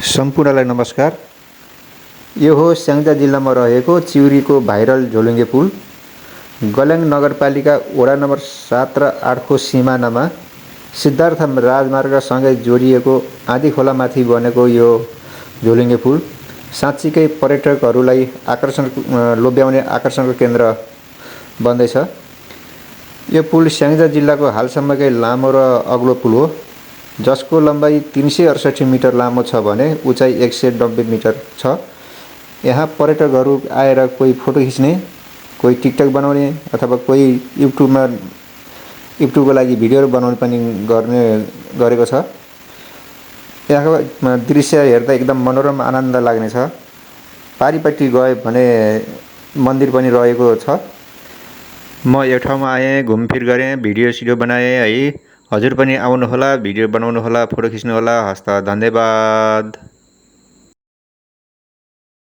सम्पूर्णलाई नमस्कार। यो हो स्याङ्जा जिल्लामा रहेको चिउरीको भाइरल झोलुङ्गे पुल। गल्याङ नगरपालिका वडा नम्बर 7 र 8 को सिमानामा सिद्धार्थ राजमार्गसँगै जोडिएको आँधी खोलामाथि बनेको यो झोलुङ्गे पुल साँच्चीकै पर्यटकहरूलाई लोभ्याउने आकर्षणको केन्द्र बन्दैछ। यो पुल स्याङ्जा जिल्लाको हालसम्मकै लामो र अग्लो पुल हो, जसको लम्बाइ 368 मिटर लामो छ भने उचाइ 190 मिटर छ। यहाँ पर्यटकहरू आएर कोही फोटो खिच्ने, कोही टिकटक बनाउने अथवा कोही युट्युबको लागि भिडियोहरू बनाउने पनि गरेको छ। यहाँको दृश्य हेर्दा एकदम मनोरम आनन्द लाग्ने छ। पारिपट्टि गयो भने मन्दिर पनि रहेको छ। म यो ठाउँमा आएँ, घुमफिर गरेँ, भिडियो बनाएँ है। हजुर पनि आउनुहोला, भिडियो बनाउनुहोला, फोटो खिच्नुहोला। हस्त, धन्यवाद।